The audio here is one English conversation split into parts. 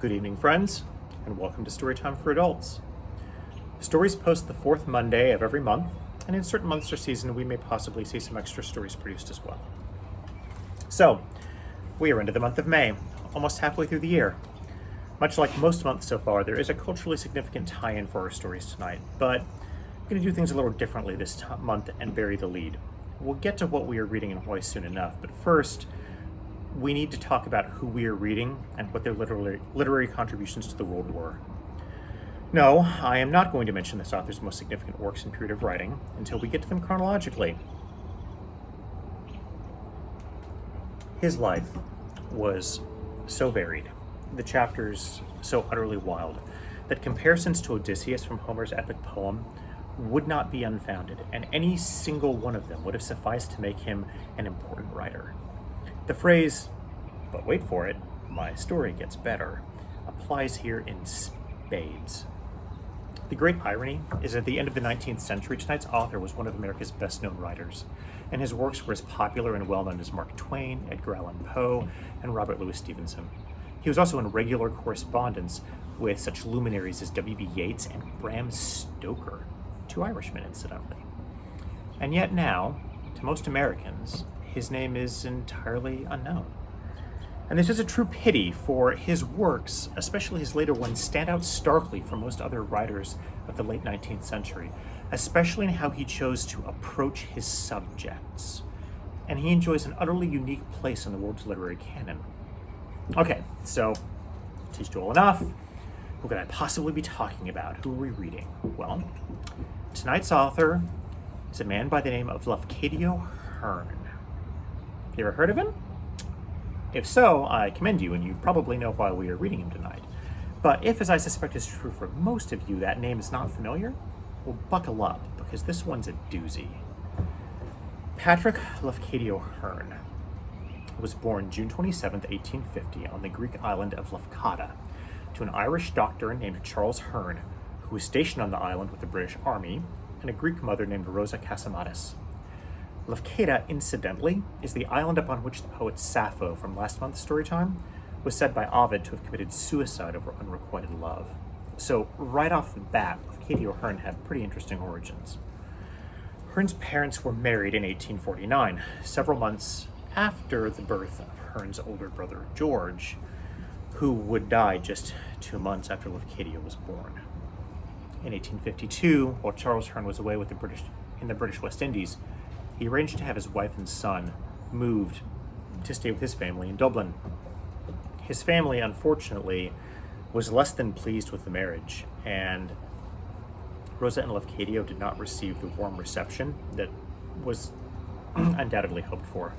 Good evening, friends, and welcome to Storytime for Adults. Stories post the fourth Monday of every month, and in certain months or season, we may possibly see some extra stories produced as well. So, we are into the month of May, almost halfway through the year. Much like most months so far, there is a culturally significant tie-in for our stories tonight, but I'm going to do things a little differently this month and bury the lead. We'll get to what we are reading in Hawaii soon enough, but first, we need to talk about who we are reading and what their literary contributions to the world were. No, I am not going to mention this author's most significant works and period of writing until we get to them chronologically. His life was so varied, the chapters so utterly wild, that comparisons to Odysseus from Homer's epic poem would not be unfounded, and any single one of them would have sufficed to make him an important writer. The phrase, but wait for it, my story gets better, applies here in spades. The great irony is at the end of the 19th century, tonight's author was one of America's best-known writers, and his works were as popular and well-known as Mark Twain, Edgar Allan Poe, and Robert Louis Stevenson. He was also in regular correspondence with such luminaries as W.B. Yeats and Bram Stoker, two Irishmen, incidentally. And yet now, to most Americans, his name is entirely unknown. And this is a true pity, for his works, especially his later ones, stand out starkly from most other writers of the late 19th century, especially in how he chose to approach his subjects. And he enjoys an utterly unique place in the world's literary canon. Okay, so, teased you all enough. Who could I possibly be talking about? Who are we reading? Well, tonight's author is a man by the name of Lafcadio Hearn. You ever heard of him? If so, I commend you, and you probably know why we are reading him tonight. But if, as I suspect is true for most of you, that name is not familiar, well, buckle up, because this one's a doozy. Patrick Lafcadio Hearn was born June 27, 1850, on the Greek island of Lafcada, to an Irish doctor named Charles Hearn, who was stationed on the island with the British Army, and a Greek mother named Rosa Casamatis. Lafcada, incidentally, is the island upon which the poet Sappho from last month's Storytime was said by Ovid to have committed suicide over unrequited love. So, right off the bat, Lafcadio Hearn had pretty interesting origins. Hearn's parents were married in 1849, several months after the birth of Hearn's older brother George, who would die just 2 months after Lafcadio was born. In 1852, while Charles Hearn was away with in the British West Indies, he arranged to have his wife and son moved to stay with his family in Dublin. His family, unfortunately, was less than pleased with the marriage, and Rosa and Lafcadio did not receive the warm reception that was undoubtedly hoped for.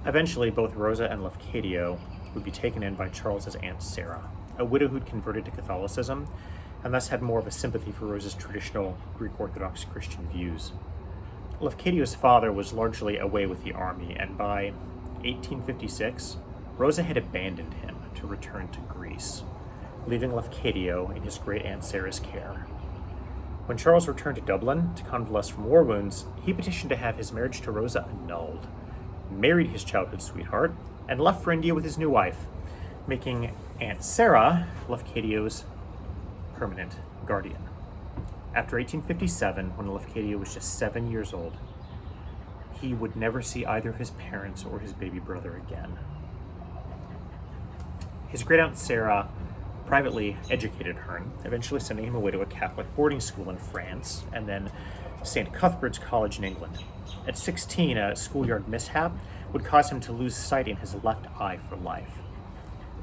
Eventually, both Rosa and Lafcadio would be taken in by Charles's Aunt Sarah, a widow who'd converted to Catholicism, and thus had more of a sympathy for Rosa's traditional Greek Orthodox Christian views. Lafcadio's father was largely away with the army, and by 1856, Rosa had abandoned him to return to Greece, leaving Lafcadio in his great-aunt Sarah's care. When Charles returned to Dublin to convalesce from war wounds, he petitioned to have his marriage to Rosa annulled, married his childhood sweetheart, and left for India with his new wife, making Aunt Sarah Lafcadio's permanent guardian. After 1857, when Lafcadio was just 7 years old, he would never see either his parents or his baby brother again. His great-aunt Sarah privately educated Hearn, eventually sending him away to a Catholic boarding school in France, and then St. Cuthbert's College in England. At 16, a schoolyard mishap would cause him to lose sight in his left eye for life.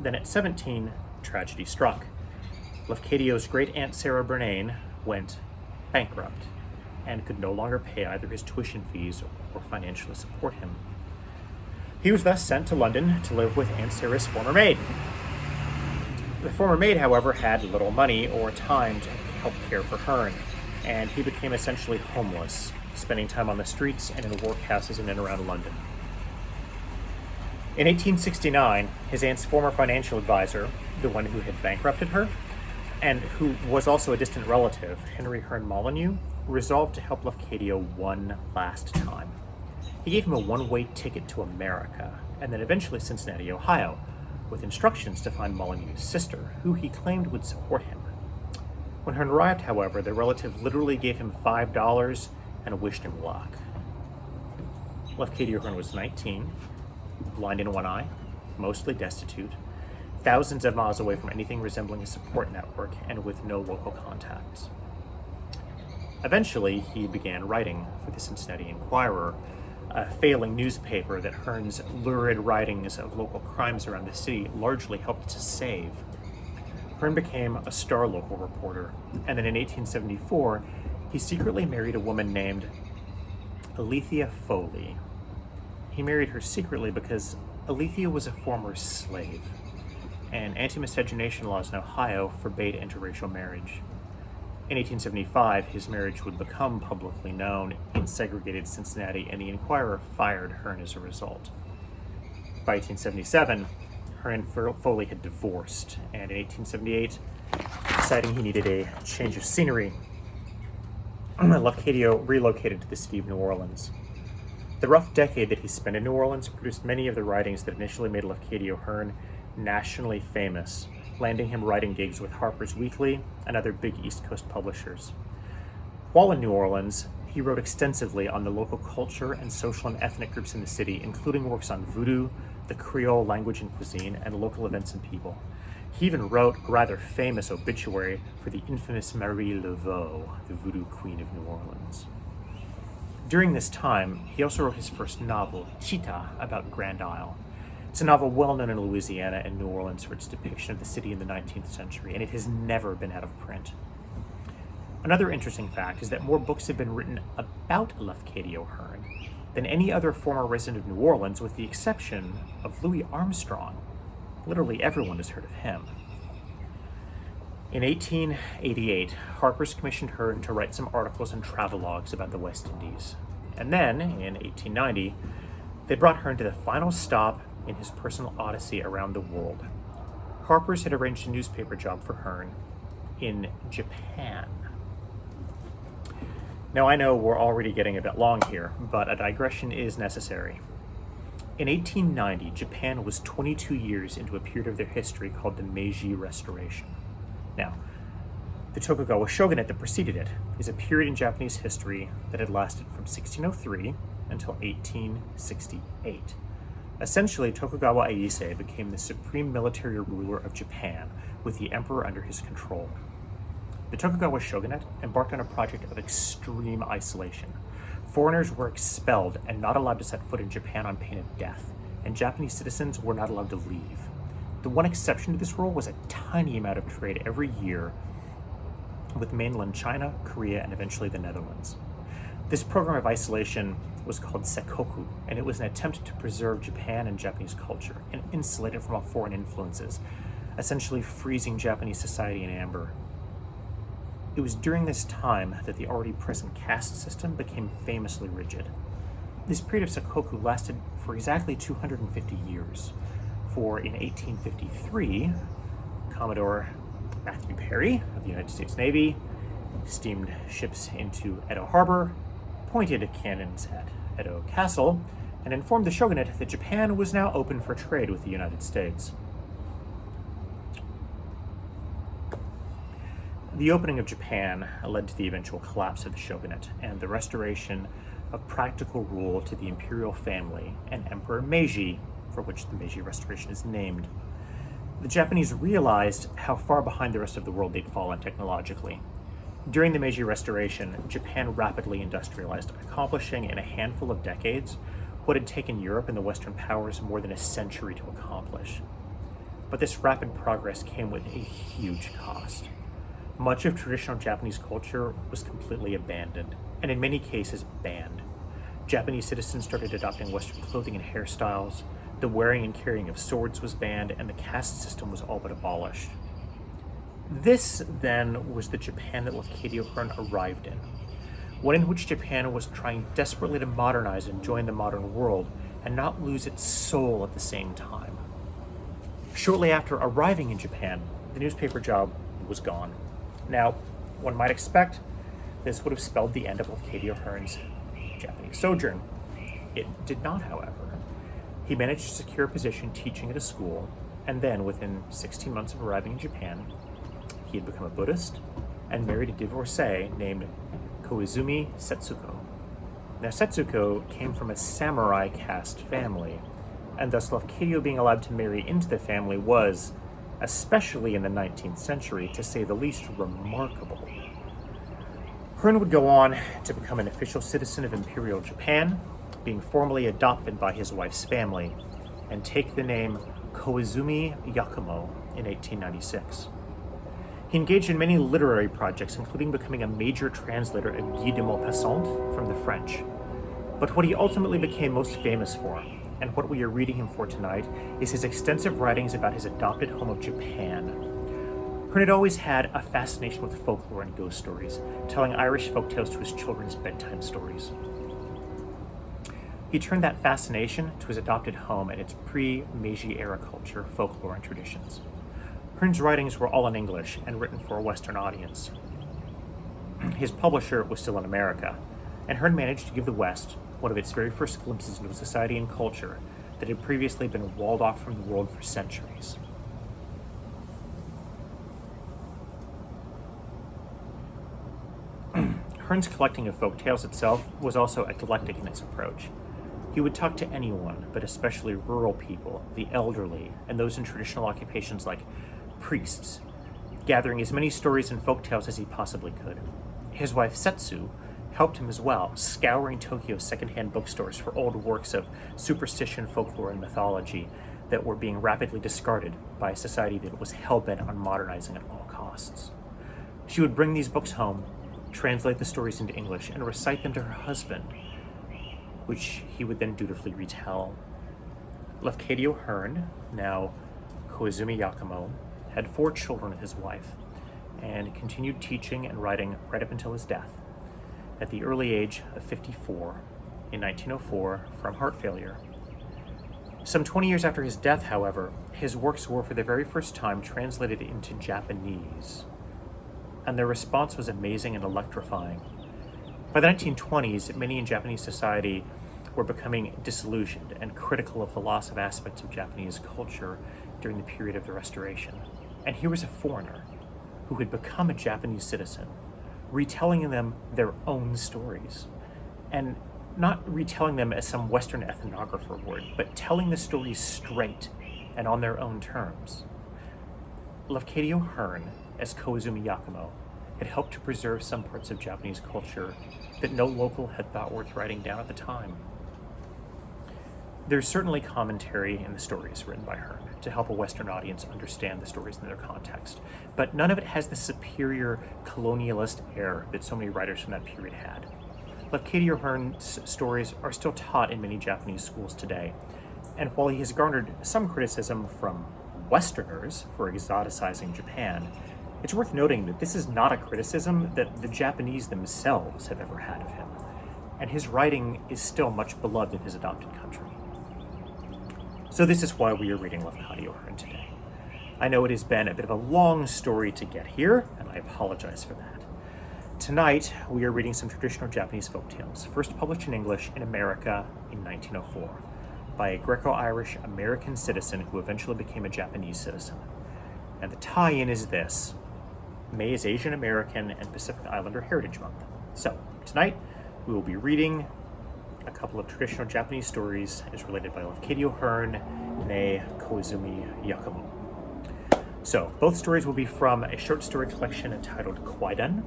Then at 17, tragedy struck. Lafcadio's great-aunt Sarah Bernayne went bankrupt and could no longer pay either his tuition fees or financially support him. He was thus sent to London to live with Aunt Sarah's former maid. The former maid, however, had little money or time to help care for Hearn, and he became essentially homeless, spending time on the streets and in workhouses in and around London. In 1869, his aunt's former financial advisor, the one who had bankrupted her, and who was also a distant relative, Henry Hearn Molyneux, resolved to help Lafcadio one last time. He gave him a one-way ticket to America, and then eventually Cincinnati, Ohio, with instructions to find Molyneux's sister, who he claimed would support him. When Hearn arrived, however, the relative literally gave him $5 and wished him luck. Lafcadio Hearn was 19, blind in one eye, mostly destitute, thousands of miles away from anything resembling a support network, and with no local contacts. Eventually, he began writing for the Cincinnati Enquirer, a failing newspaper that Hearn's lurid writings of local crimes around the city largely helped to save. Hearn became a star local reporter, and then in 1874, he secretly married a woman named Alethea Foley. He married her secretly because Alethea was a former slave, and anti-miscegenation laws in Ohio forbade interracial marriage. In 1875, his marriage would become publicly known in segregated Cincinnati, and the Enquirer fired Hearn as a result. By 1877, Hearn and Foley had divorced, and in 1878, deciding he needed a change of scenery, Lafcadio relocated to the city of New Orleans. The rough decade that he spent in New Orleans produced many of the writings that initially made Lafcadio Hearn nationally famous, landing him writing gigs with Harper's Weekly and other big East Coast publishers. While in New Orleans, he wrote extensively on the local culture and social and ethnic groups in the city, including works on voodoo, the Creole language and cuisine, and local events and people. He even wrote a rather famous obituary for the infamous Marie Laveau, the voodoo queen of New Orleans. During this time, he also wrote his first novel, Chita, about Grand Isle. It's a novel well known in Louisiana and New Orleans for its depiction of the city in the 19th century, and it has never been out of print. Another interesting fact is that more books have been written about Lafcadio Hearn than any other former resident of New Orleans, with the exception of Louis Armstrong. Literally everyone has heard of him. In 1888, Harper's commissioned Hearn to write some articles and travelogues about the West Indies. And then, in 1890, they brought Hearn to the final stop in his personal odyssey around the world. Harper's had arranged a newspaper job for Hearn in Japan. Now, I know we're already getting a bit long here, but a digression is necessary. In 1890, Japan was 22 years into a period of their history called the Meiji Restoration. Now, the Tokugawa shogunate that preceded it is a period in Japanese history that had lasted from 1603 until 1868. Essentially, Tokugawa Ieyasu became the supreme military ruler of Japan, with the emperor under his control. The Tokugawa shogunate embarked on a project of extreme isolation. Foreigners were expelled and not allowed to set foot in Japan on pain of death, and Japanese citizens were not allowed to leave. The one exception to this rule was a tiny amount of trade every year with mainland China, Korea, and eventually the Netherlands. This program of isolation was called Sekoku, and it was an attempt to preserve Japan and Japanese culture and insulate it from all foreign influences, essentially freezing Japanese society in amber. It was during this time that the already present caste system became famously rigid. This period of Sekoku lasted for exactly 250 years, for in 1853, Commodore Matthew Perry of the United States Navy steamed ships into Edo Harbor, pointed cannons at Edo Castle, and informed the shogunate that Japan was now open for trade with the United States. The opening of Japan led to the eventual collapse of the shogunate and the restoration of practical rule to the imperial family and Emperor Meiji, for which the Meiji Restoration is named. The Japanese realized how far behind the rest of the world they'd fallen technologically. During the Meiji Restoration, Japan rapidly industrialized, accomplishing in a handful of decades what had taken Europe and the Western powers more than a century to accomplish. But this rapid progress came with a huge cost. Much of traditional Japanese culture was completely abandoned, and in many cases banned. Japanese citizens started adopting Western clothing and hairstyles, the wearing and carrying of swords was banned, and the caste system was all but abolished. This, then, was the Japan that Lafcadio Hearn arrived in, one in which Japan was trying desperately to modernize and join the modern world, and not lose its soul at the same time. Shortly after arriving in Japan, the newspaper job was gone. Now, one might expect this would have spelled the end of Lafcadio Hearn's Japanese sojourn. It did not, however. He managed to secure a position teaching at a school, And then, within 16 months of arriving in Japan, he had become a Buddhist and married a divorcee named Koizumi Setsuko. Now, Setsuko came from a samurai caste family, and thus Lafcadio being allowed to marry into the family was, especially in the 19th century, to say the least, remarkable. Hearn would go on to become an official citizen of Imperial Japan, being formally adopted by his wife's family, and take the name Koizumi Yakumo in 1896. He engaged in many literary projects, including becoming a major translator of Guy de Maupassant from the French. But what he ultimately became most famous for, and what we are reading him for tonight, is his extensive writings about his adopted home of Japan. Hearn had always had a fascination with folklore and ghost stories, telling Irish folktales to his children's bedtime stories. He turned that fascination to his adopted home and its pre-Meiji era culture, folklore, and traditions. Hearn's writings were all in English and written for a Western audience. His publisher was still in America, and Hearn managed to give the West one of its very first glimpses into a society and culture that had previously been walled off from the world for centuries. Hearn's collecting of folk tales itself was also eclectic in its approach. He would talk to anyone, but especially rural people, the elderly, and those in traditional occupations like priests, gathering as many stories and folk tales as he possibly could. His wife Setsu helped him as well, scouring Tokyo's secondhand bookstores for old works of superstition, folklore, and mythology that were being rapidly discarded by a society that was hell-bent on modernizing at all costs. She would bring these books home, translate the stories into English, and recite them to her husband, which he would then dutifully retell. Lafcadio Hearn, now Koizumi Yakumo, had 4 children with his wife, and continued teaching and writing right up until his death, at the early age of 54, in 1904, from heart failure. Some 20 years after his death, however, his works were for the very first time translated into Japanese, and their response was amazing and electrifying. By the 1920s, many in Japanese society were becoming disillusioned and critical of the loss of aspects of Japanese culture during the period of the Restoration. And here was a foreigner who had become a Japanese citizen, retelling them their own stories, and not retelling them as some Western ethnographer would, but telling the stories straight and on their own terms. Lafcadio Hearn, as Koizumi Yakumo, had helped to preserve some parts of Japanese culture that no local had thought worth writing down at the time. There's certainly commentary in the stories written by Hearn to help a Western audience understand the stories in their context, but none of it has the superior colonialist air that so many writers from that period had. Lafcadio Hearn's stories are still taught in many Japanese schools today, and while he has garnered some criticism from Westerners for exoticizing Japan, it's worth noting that this is not a criticism that the Japanese themselves have ever had of him, and his writing is still much beloved in his adopted country. So this is why we are reading Lafcadio Hearn today. I know it has been a bit of a long story to get here, and I apologize for that. Tonight, we are reading some traditional Japanese folktales, first published in English in America in 1904, by a Greco-Irish American citizen who eventually became a Japanese citizen. And the tie-in is this: May is Asian American and Pacific Islander Heritage Month. So, tonight, we will be reading a couple of traditional Japanese stories as related by Lafcadio Hearn, ne Koizumi Yakumo. So, both stories will be from a short story collection entitled Kwaidan,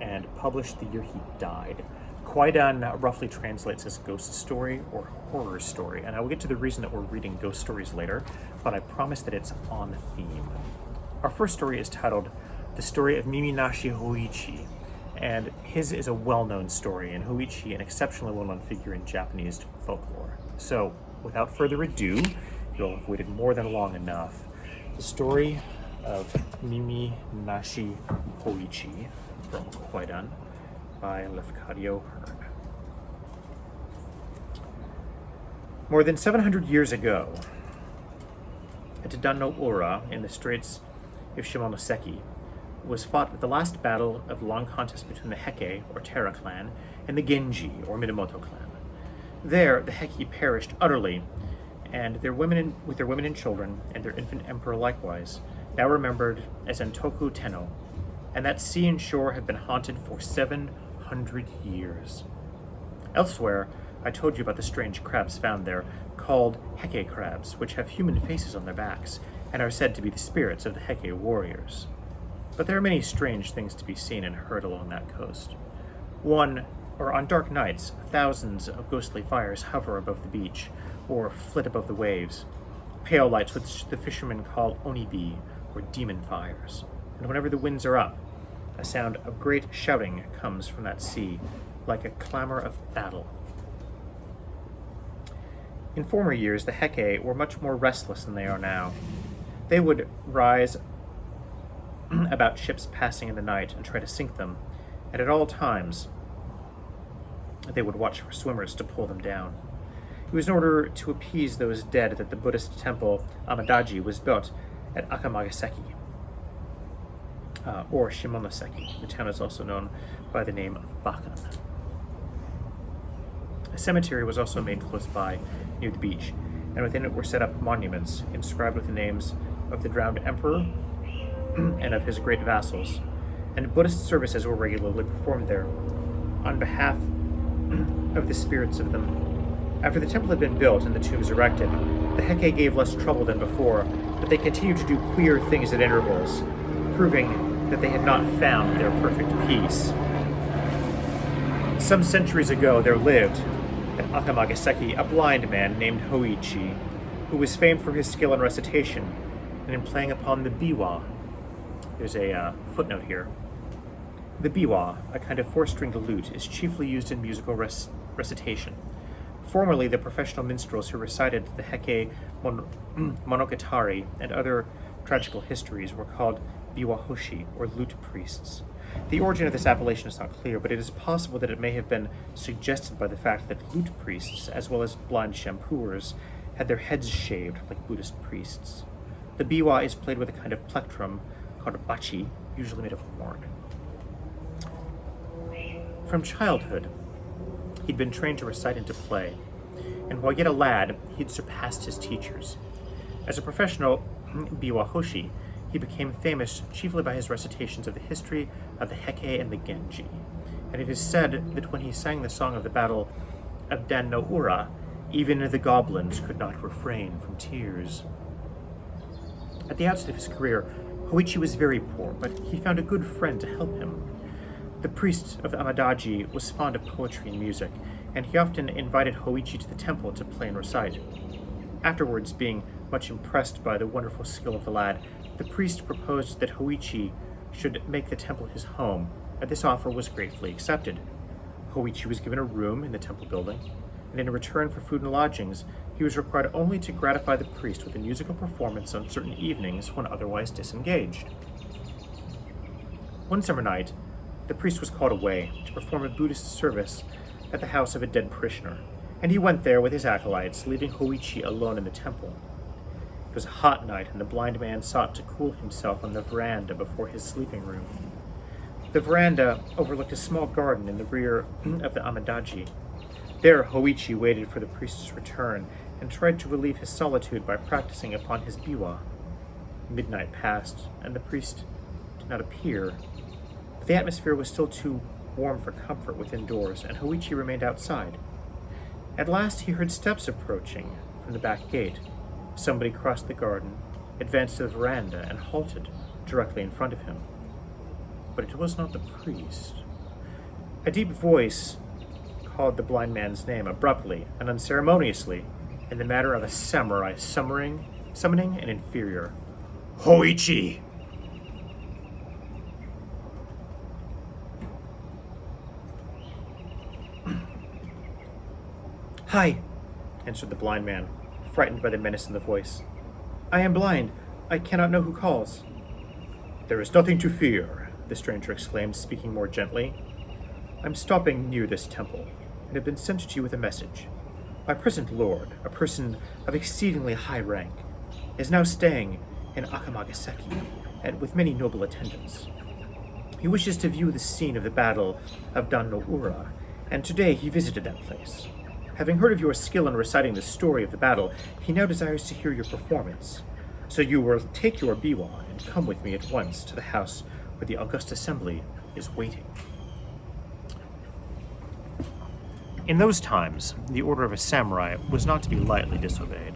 and published the year he died. Kwaidan roughly translates as ghost story or horror story, and I will get to the reason that we're reading ghost stories later, but I promise that it's on theme. Our first story is titled The Story of Nashi Hoichi, and his is a well-known story, and Hoichi an exceptionally well-known figure in Japanese folklore. So, without further ado, you'll have waited more than long enough. The story of Nashi Hoichi from Kwaidan by Lafcadio Hearn. More than 700 years ago, at Danno-ura in the Straits of Shimonoseki, was fought the last battle of the long contest between the Heike, or Terra clan, and the Genji, or Minamoto clan. There, the Heike perished utterly, and with their women and children, and their infant emperor likewise, now remembered as Entoku Tenno, and that sea and shore have been haunted for 700 years. Elsewhere, I told you about the strange crabs found there, called Heke crabs, which have human faces on their backs, and are said to be the spirits of the Heke warriors. But there are many strange things to be seen and heard along that coast. On dark nights, thousands of ghostly fires hover above the beach, or flit above the waves, pale lights which the fishermen call onibi, or demon fires. And whenever the winds are up, a sound of great shouting comes from that sea, like a clamor of battle. In former years, the Heke were much more restless than they are now. They would rise about ships passing in the night and try to sink them, and at all times they would watch for swimmers to pull them down. It was in order to appease those dead that the Buddhist temple Amadaji was built at Akamagaseki, or Shimonoseki. The town is also known by the name of Bakan. A cemetery was also made close by, near the beach, and within it were set up monuments inscribed with the names of the drowned emperor and of his great vassals, and Buddhist services were regularly performed there on behalf of the spirits of them. After the temple had been built and the tombs erected, the Heke gave less trouble than before, but they continued to do queer things at intervals, proving that they had not found their perfect peace. Some centuries ago, there lived at Akamagaseki a blind man named Hoichi, who was famed for his skill in recitation and in playing upon the biwa. There's a footnote here. The biwa, a kind of four-stringed lute, is chiefly used in musical recitation. Formerly, the professional minstrels who recited the Heke monogatari and other tragical histories were called biwahoshi, or lute priests. The origin of this appellation is not clear, but it is possible that it may have been suggested by the fact that lute priests, as well as blind shampooers, had their heads shaved like Buddhist priests. The biwa is played with a kind of plectrum called a bachi, usually made of horn. From childhood, he'd been trained to recite and to play, and while yet a lad, he'd surpassed his teachers. As a professional biwahoshi, he became famous chiefly by his recitations of the history of the Heke and the Genji, and it is said that when he sang the song of the Battle of Dan no Ura, even the goblins could not refrain from tears. At the outset of his career, Hoichi was very poor, but he found a good friend to help him. The priest of the Amadaji was fond of poetry and music, and he often invited Hoichi to the temple to play and recite. Afterwards, being much impressed by the wonderful skill of the lad, the priest proposed that Hoichi should make the temple his home, and this offer was gratefully accepted. Hoichi was given a room in the temple building, and in return for food and lodgings, he was required only to gratify the priest with a musical performance on certain evenings when otherwise disengaged. One summer night, the priest was called away to perform a Buddhist service at the house of a dead parishioner, and he went there with his acolytes, leaving Hoichi alone in the temple. It was a hot night, and the blind man sought to cool himself on the veranda before his sleeping room. The veranda overlooked a small garden in the rear of the Amadaji. There, Hoichi waited for the priest's return and tried to relieve his solitude by practicing upon his biwa. Midnight passed, and the priest did not appear. But the atmosphere was still too warm for comfort within doors, and Hoichi remained outside. At last he heard steps approaching from the back gate. Somebody crossed the garden, advanced to the veranda, and halted directly in front of him. But it was not the priest. A deep voice called the blind man's name abruptly and unceremoniously, in the manner of a samurai summoning an inferior. Hoichi! Hi, answered the blind man, frightened by the menace in the voice. I am blind. I cannot know who calls. There is nothing to fear, the stranger exclaimed, speaking more gently. I'm stopping near this temple, and have been sent to you with a message. My present lord, a person of exceedingly high rank, is now staying in Akamagaseki, and with many noble attendants. He wishes to view the scene of the Battle of Dan no Ura, and today he visited that place. Having heard of your skill in reciting the story of the battle, he now desires to hear your performance. So you will take your biwa and come with me at once to the house where the august assembly is waiting." In those times, the order of a samurai was not to be lightly disobeyed.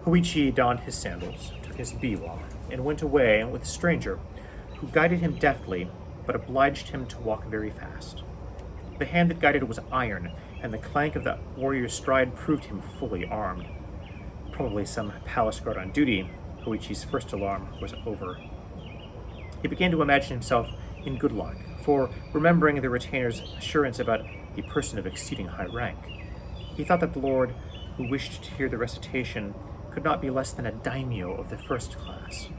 Hoichi donned his sandals, took his biwa, and went away with a stranger who guided him deftly but obliged him to walk very fast. The hand that guided was iron, and the clank of the warrior's stride proved him fully armed. Probably some palace guard on duty, Hoichi's first alarm was over. He began to imagine himself in good luck, for remembering the retainer's assurance about a person of exceeding high rank, he thought that the lord who wished to hear the recitation could not be less than a daimyo of the first class.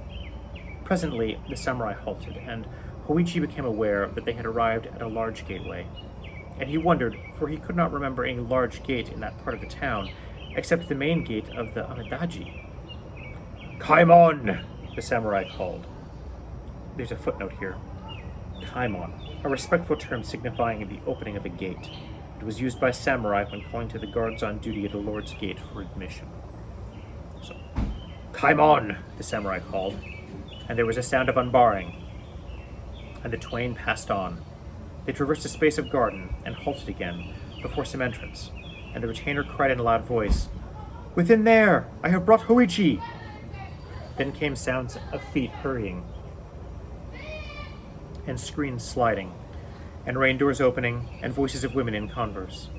Presently, the samurai halted, and Hoichi became aware that they had arrived at a large gateway. And he wondered, for he could not remember any large gate in that part of the town, except the main gate of the Amidaji. "Kaimon!" the samurai called. There's a footnote here. Kaimon, a respectful term signifying the opening of a gate. It was used by samurai when calling to the guards on duty at a lord's gate for admission. So, "Kaimon!" the samurai called, and there was a sound of unbarring, and the twain passed on. They traversed a space of garden and halted again before some entrance, and the retainer cried in a loud voice, "Within there! I have brought Hoichi!" Then came sounds of feet hurrying, and screens sliding, and rain doors opening, and voices of women in converse.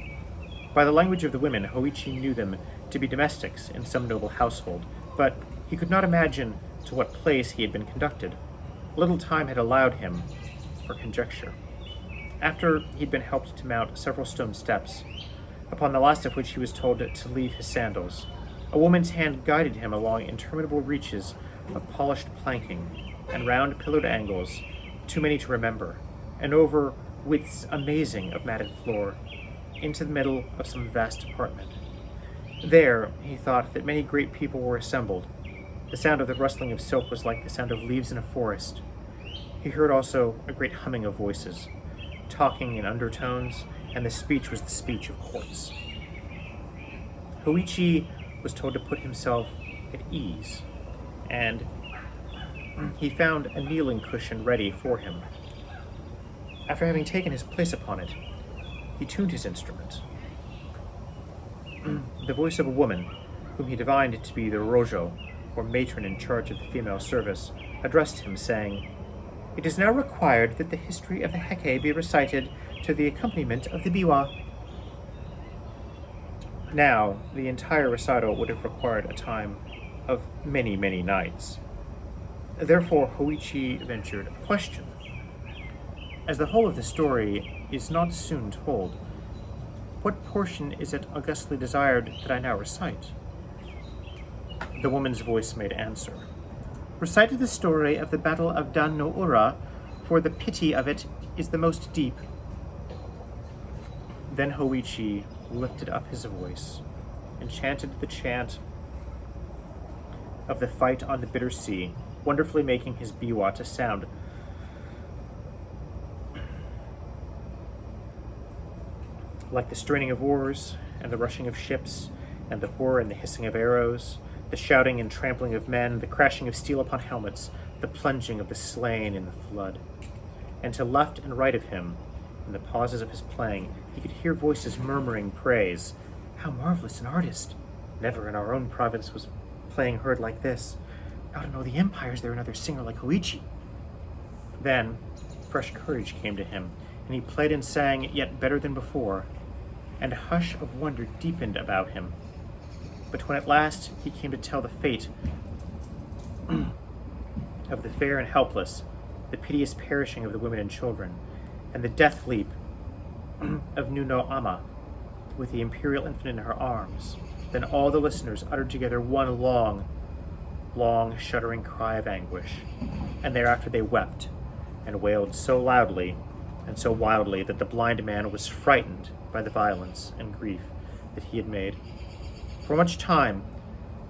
By the language of the women, Hoichi knew them to be domestics in some noble household, but he could not imagine to what place he had been conducted. Little time had allowed him for conjecture. After he'd been helped to mount several stone steps, upon the last of which he was told to leave his sandals, a woman's hand guided him along interminable reaches of polished planking and round pillared angles, too many to remember, and over widths amazing of matted floor, into the middle of some vast apartment. There, he thought that many great people were assembled. The sound of the rustling of silk was like the sound of leaves in a forest. He heard also a great humming of voices, talking in undertones, and the speech was the speech of courts. Hoichi was told to put himself at ease, and he found a kneeling cushion ready for him. After having taken his place upon it, he tuned his instrument. The voice of a woman, whom he divined to be the rojo, or matron in charge of the female service, addressed him, saying, "It is now required that the history of the Heke be recited to the accompaniment of the biwa." Now, the entire recital would have required a time of many, many nights. Therefore, Hoichi ventured a question. As the whole of the story is not soon told, what portion is it augustly desired that I now recite? The woman's voice made answer. "Recite the story of the Battle of Dan no Ura, for the pity of it is the most deep." Then Hoichi lifted up his voice and chanted the chant of the fight on the bitter sea, wonderfully making his biwa to sound like the straining of oars, and the rushing of ships, and the whir and the hissing of arrows, the shouting and trampling of men, the crashing of steel upon helmets, the plunging of the slain in the flood. And to left and right of him, in the pauses of his playing, he could hear voices murmuring praise. "How marvelous an artist! Never in our own province was playing heard like this. Not in all the empires there another singer like Hoichi." Then fresh courage came to him, and he played and sang yet better than before, and a hush of wonder deepened about him. But when at last he came to tell the fate of the fair and helpless, the piteous perishing of the women and children, and the death leap of Nuno Ama with the imperial infant in her arms, then all the listeners uttered together one long, long, shuddering cry of anguish, and thereafter they wept and wailed so loudly and so wildly that the blind man was frightened by the violence and grief that he had made. For much time,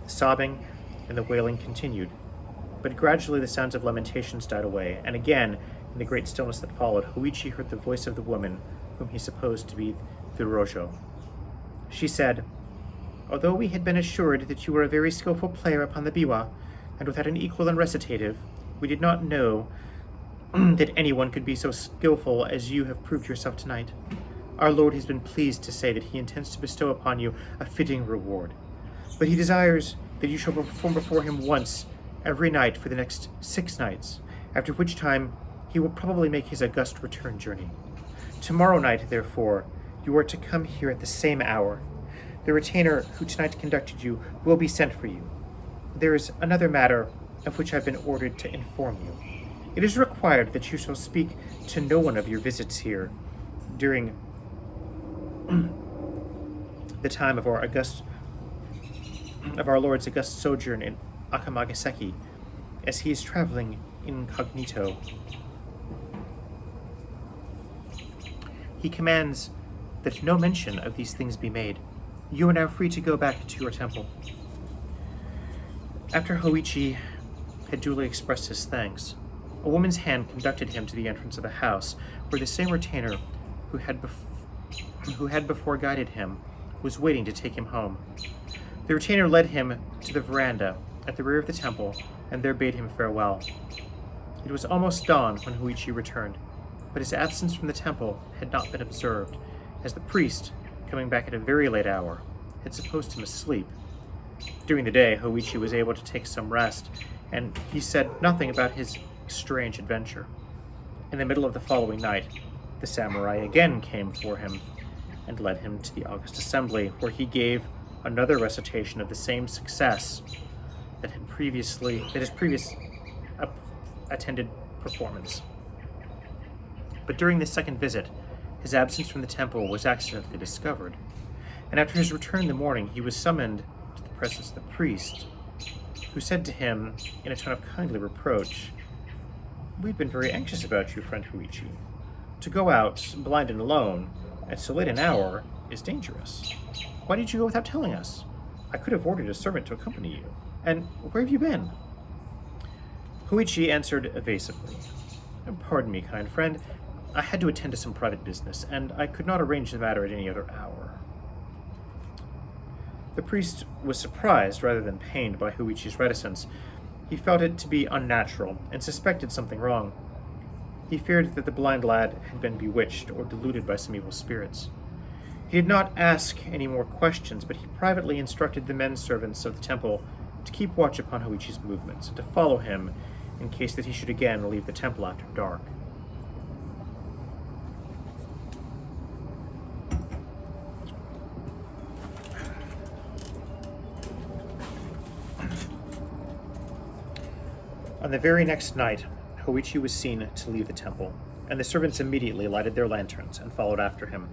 the sobbing and the wailing continued, but gradually the sounds of lamentations died away, and again, in the great stillness that followed, Hoichi heard the voice of the woman whom he supposed to be the rojo. She said, "Although we had been assured that you were a very skillful player upon the biwa, and without an equal in recitative, we did not know that anyone could be so skillful as you have proved yourself tonight. Our Lord has been pleased to say that he intends to bestow upon you a fitting reward. But he desires that you shall perform before him once every night for the next 6 nights, after which time he will probably make his august return journey. Tomorrow night, therefore, you are to come here at the same hour. The retainer who tonight conducted you will be sent for you. There is another matter of which I have been ordered to inform you. It is required that you shall speak to no one of your visits here during the time of our Lord's august sojourn in Akamagaseki, as he is traveling incognito. He commands that no mention of these things be made. You are now free to go back to your temple." After Hoichi had duly expressed his thanks, a woman's hand conducted him to the entrance of the house, where the same retainer who had before guided him was waiting to take him home. The retainer led him to the veranda at the rear of the temple, and there bade him farewell. It was almost dawn when Hoichi returned, but his absence from the temple had not been observed, as the priest, coming back at a very late hour, had supposed him asleep. During the day, Hoichi was able to take some rest, and he said nothing about his strange adventure. In the middle of the following night, the samurai again came for him and led him to the august assembly, where he gave another recitation of the same success that his previous attended performance. But during this second visit, his absence from the temple was accidentally discovered, and after his return in the morning, he was summoned to the presence of the priest, who said to him in a tone of kindly reproach, "We've been very anxious about you, friend Hoichi. To go out, blind and alone, at so late an hour, is dangerous. Why did you go without telling us? I could have ordered a servant to accompany you. And where have you been?" Hoichi answered evasively, "Pardon me, kind friend. I had to attend to some private business, and I could not arrange the matter at any other hour." The priest was surprised rather than pained by Hoichi's reticence. He felt it to be unnatural and suspected something wrong. He feared that the blind lad had been bewitched or deluded by some evil spirits. He did not ask any more questions, but he privately instructed the men servants of the temple to keep watch upon Hoichi's movements and to follow him in case that he should again leave the temple after dark. On the very next night, Hoichi was seen to leave the temple, and the servants immediately lighted their lanterns and followed after him.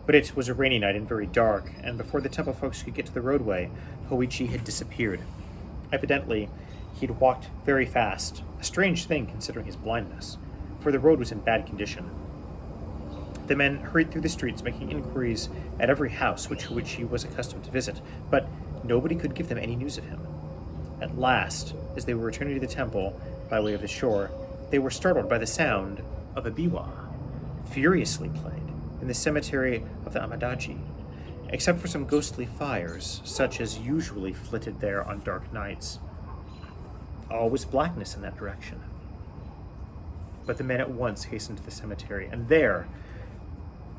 But it was a rainy night and very dark, and before the temple folks could get to the roadway, Hoichi had disappeared. Evidently, he had walked very fast, a strange thing considering his blindness, for the road was in bad condition. The men hurried through the streets, making inquiries at every house which Hoichi was accustomed to visit, but nobody could give them any news of him. At last, as they were returning to the temple by way of the shore, they were startled by the sound of a biwa, furiously played in the cemetery of the Amadaji, except for some ghostly fires, such as usually flitted there on dark nights. All was blackness in that direction. But the men at once hastened to the cemetery, and there,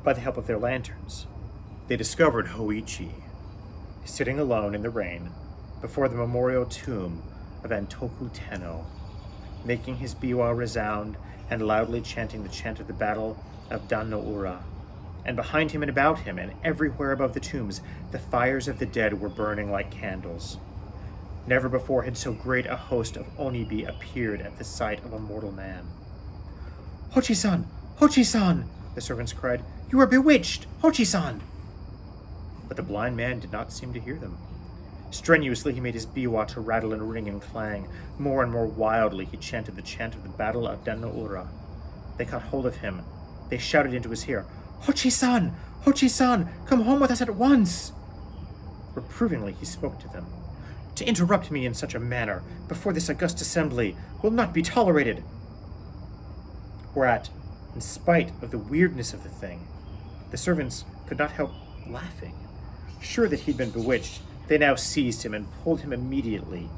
by the help of their lanterns, they discovered Hoichi, sitting alone in the rain before the memorial tomb of Antoku Tenno, making his biwa resound and loudly chanting the chant of the battle of Dan no Ura. And behind him and about him and everywhere above the tombs, the fires of the dead were burning like candles. Never before had so great a host of onibi appeared at the sight of a mortal man. "Hoichi-san! Hoichi-san!" the servants cried. "You are bewitched! Hoichi-san!" But the blind man did not seem to hear them. Strenuously he made his biwa to rattle and ring and clang. More and more wildly he chanted the chant of the battle of Dan no Ura. They caught hold of him. They shouted into his ear, "Hoichi-san! Hoichi-san! Come home with us at once!" Reprovingly he spoke to them. "To interrupt me in such a manner, before this august assembly, will not be tolerated." Whereat, in spite of the weirdness of the thing, the servants could not help laughing, Sure that he'd been bewitched, they now seized him and pulled him immediately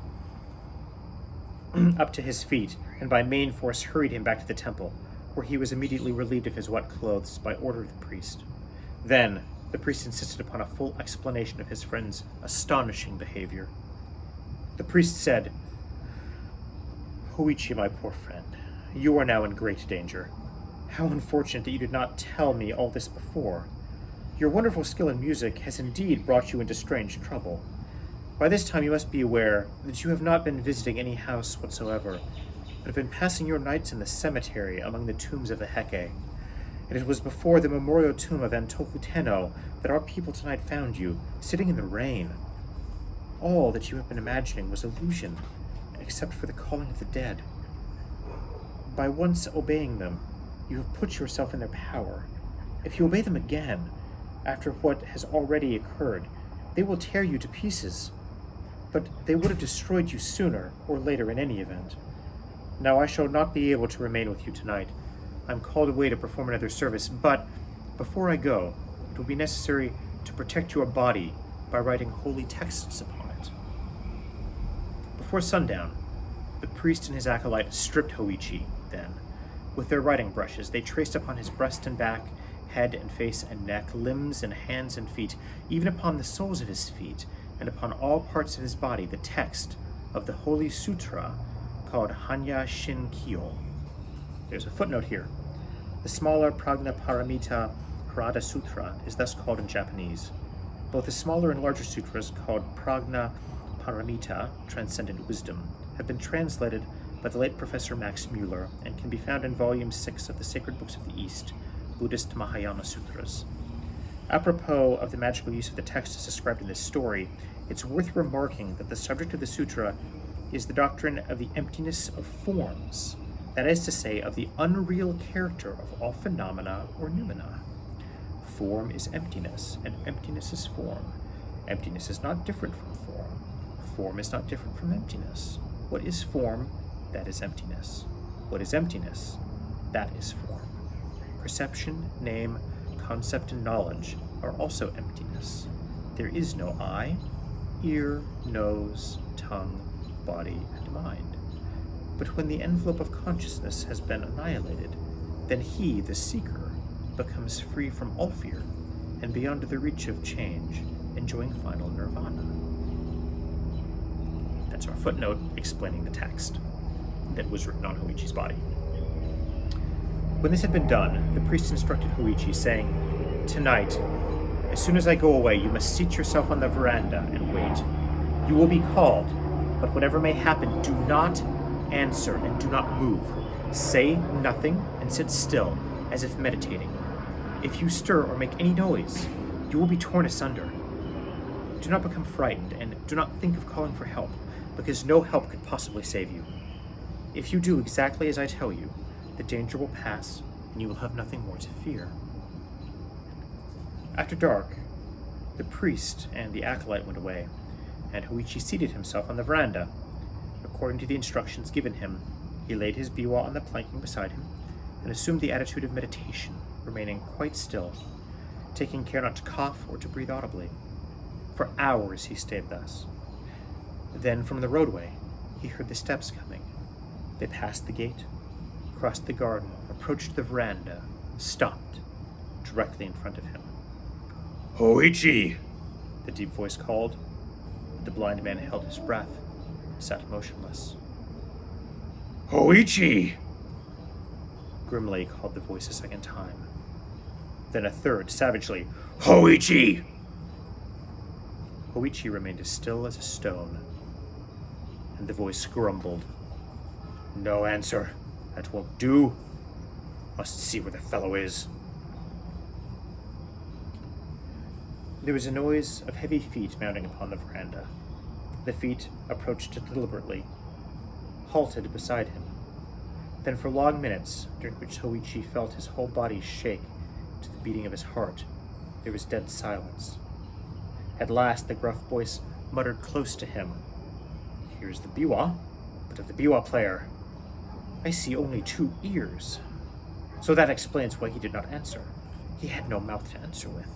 up to his feet, and by main force hurried him back to the temple, where he was immediately relieved of his wet clothes by order of the priest. Then, the priest insisted upon a full explanation of his friend's astonishing behavior. The priest said, "Hoichi, my poor friend, you are now in great danger. How unfortunate that you did not tell me all this before. Your wonderful skill in music has indeed brought you into strange trouble. By this time you must be aware that you have not been visiting any house whatsoever, but have been passing your nights in the cemetery among the tombs of the Heke. And it was before the memorial tomb of Antoku Tenno that our people tonight found you, sitting in the rain. All that you have been imagining was illusion, except for the calling of the dead. By once obeying them, you have put yourself in their power. If you obey them again, after what has already occurred, they will tear you to pieces. But they would have destroyed you sooner or later in any event. Now I shall not be able to remain with you tonight. I'm called away to perform another service, but before I go, it will be necessary to protect your body by writing holy texts upon it." Before sundown, the priest and his acolyte stripped Hoichi. Then, with their writing brushes, they traced upon his breast and back, head and face and neck, limbs and hands and feet, even upon the soles of his feet, and upon all parts of his body, the text of the Holy Sutra called Hanya Shin Kyo. There's a footnote here. The smaller Prajna Paramita Harada Sutra is thus called in Japanese. Both the smaller and larger sutras, called Prajna Paramita, Transcendent Wisdom, have been translated by the late Professor Max Mueller and can be found in Volume 6 of the Sacred Books of the East, Buddhist Mahayana Sutras. Apropos of the magical use of the text as described in this story, it's worth remarking that the subject of the sutra is the doctrine of the emptiness of forms, that is to say, of the unreal character of all phenomena or noumena. Form is emptiness, and emptiness is form. Emptiness is not different from form. Form is not different from emptiness. What is form? That is emptiness. What is emptiness? That is form. Perception, name, concept, and knowledge are also emptiness. There is no eye, ear, nose, tongue, body, and mind. But when the envelope of consciousness has been annihilated, then he, the seeker, becomes free from all fear and beyond the reach of change, enjoying final nirvana. That's our footnote explaining the text that was written on Hoichi's body. When this had been done, the priest instructed Hoichi, saying, "Tonight, as soon as I go away, you must seat yourself on the veranda and wait. You will be called, but whatever may happen, do not answer and do not move. Say nothing and sit still, as if meditating. If you stir or make any noise, you will be torn asunder. Do not become frightened, and do not think of calling for help, because no help could possibly save you. If you do exactly as I tell you, the danger will pass, and you will have nothing more to fear." After dark, the priest and the acolyte went away, and Hoichi seated himself on the veranda. According to the instructions given him, he laid his biwa on the planking beside him and assumed the attitude of meditation, remaining quite still, taking care not to cough or to breathe audibly. For hours he stayed thus. Then from the roadway, he heard the steps coming. They passed the gate, crossed the garden, approached the veranda, stopped directly in front of him. "Hoichi!" the deep voice called. The blind man held his breath, sat motionless. "Hoichi!" Grimly called the voice a second time. Then a third, savagely, "Hoichi!" Hoichi remained as still as a stone, and the voice grumbled, "No answer. That won't do. Must see where the fellow is." There was a noise of heavy feet mounting upon the veranda. The feet approached deliberately, halted beside him. Then for long minutes, during which Hoichi felt his whole body shake to the beating of his heart, there was dead silence. At last the gruff voice muttered close to him, "Here's the biwa, but of the biwa player, I see only 2 ears. So that explains why he did not answer. He had no mouth to answer with.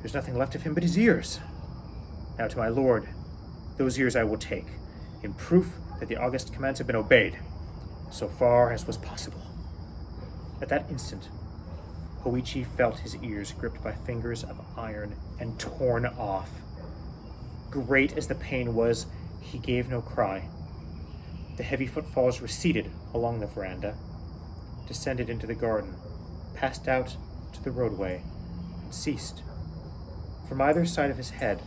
There's nothing left of him but his ears. Now to my lord, those ears I will take, in proof that the august commands have been obeyed, so far as was possible." At that instant, Hoichi felt his ears gripped by fingers of iron and torn off. Great as the pain was, he gave no cry. The heavy footfalls receded along the veranda, descended into the garden, passed out to the roadway, and ceased. From either side of his head,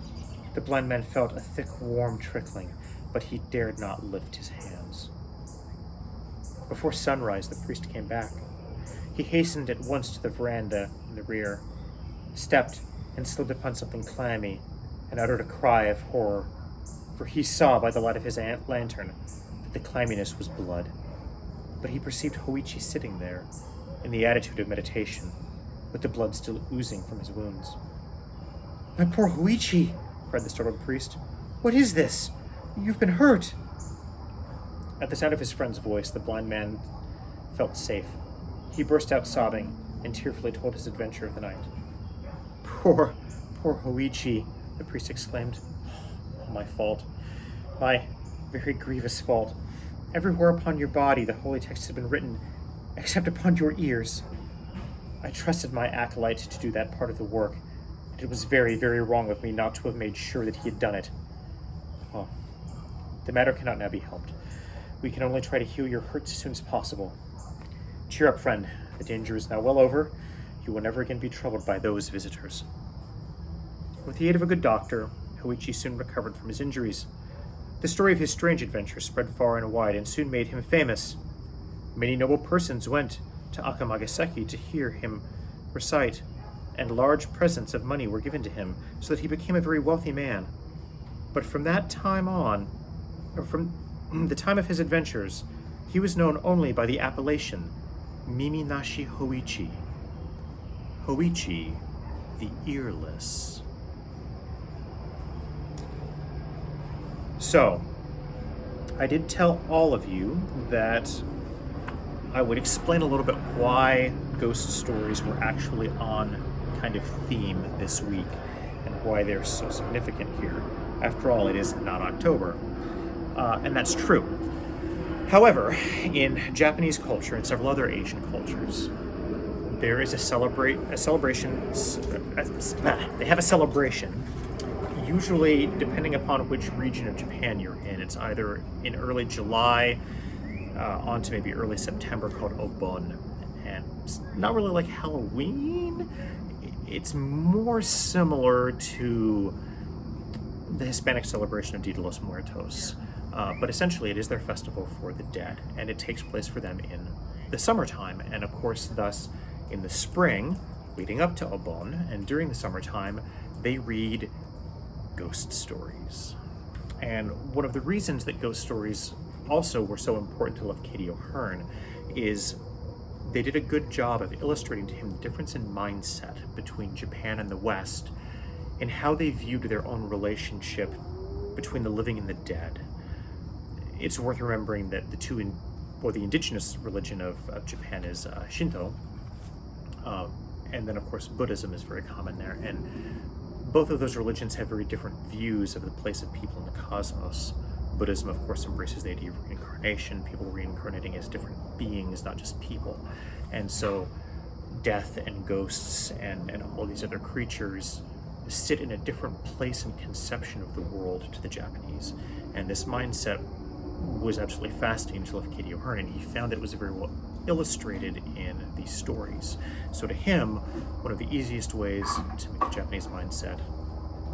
the blind man felt a thick, warm trickling, but he dared not lift his hands. Before sunrise, the priest came back. He hastened at once to the veranda in the rear, stepped and slipped upon something clammy, and uttered a cry of horror, for he saw by the light of his lantern that the clamminess was blood. But he perceived Hoichi sitting there, in the attitude of meditation, with the blood still oozing from his wounds. "My poor Hoichi!" cried the startled priest. "What is this? You've been hurt!" At the sound of his friend's voice, the blind man felt safe. He burst out sobbing and tearfully told his adventure of the night. Poor Hoichi," the priest exclaimed. "Oh, my fault. My very grievous fault. Everywhere upon your body the holy text has been written, except upon your ears. I trusted my acolyte to do that part of the work, and it was very, very wrong of me not to have made sure that he had done it. Oh, the matter cannot now be helped. We can only try to heal your hurts as soon as possible. Cheer up, friend. The danger is now well over. You will never again be troubled by those visitors." With the aid of a good doctor, Hoichi soon recovered from his injuries. The story of his strange adventure spread far and wide and soon made him famous. Many noble persons went to Akamagaseki to hear him recite, and large presents of money were given to him, so that he became a very wealthy man. But from that time on, or from the time of his adventures, he was known only by the appellation Mimi Nashi Hoichi. Hoichi the Earless. So, I did tell all of you that I would explain a little bit why ghost stories were actually on kind of theme this week and why they're so significant here. After all, it is not October. And that's true. However, in Japanese culture and several other Asian cultures, there is a celebration. They have a celebration. Usually, depending upon which region of Japan you're in, it's either in early July on to maybe early September, called Obon. And it's not really like Halloween. It's more similar to the Hispanic celebration of Dia de los Muertos. But essentially, it is their festival for the dead, and it takes place for them in the summertime. And of course, thus, in the spring, leading up to Obon, and during the summertime, they read ghost stories. And one of the reasons that ghost stories also were so important to Lafcadio Hearn is they did a good job of illustrating to him the difference in mindset between Japan and the West, and how they viewed their own relationship between the living and the dead. It's worth remembering that the indigenous religion of Japan is Shinto, and then of course Buddhism is very common there, and both of those religions have very different views of the place of people in the cosmos. Buddhism, of course, embraces the idea of reincarnation, people reincarnating as different beings, not just people. And so death and ghosts and all these other creatures sit in a different place and conception of the world to the Japanese. And this mindset was absolutely fascinating to Lafcadio Hearn, and he found that it was very well illustrated in these stories. So to him, one of the easiest ways to make the Japanese mindset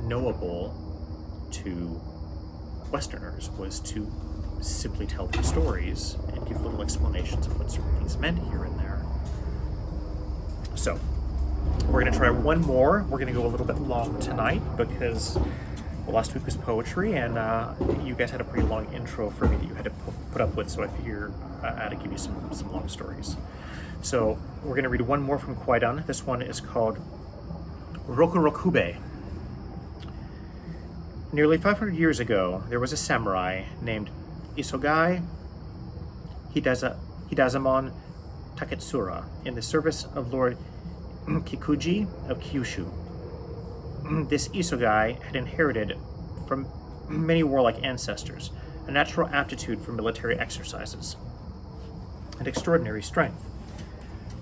knowable to Westerners was to simply tell them stories and give little explanations of what certain things meant here and there. So, we're going to try one more. We're going to go a little bit long tonight because last week was poetry, and you guys had a pretty long intro for me that you had to put up with, so I figure I had to give you some long stories. So, we're going to read one more from Kwaidan. This one is called Rokurokube. Nearly 500 years ago, there was a samurai named Isogai Hidazamon Taketsura in the service of Lord Kikuji of Kyushu. this Isogai had inherited from many warlike ancestors a natural aptitude for military exercises and extraordinary strength.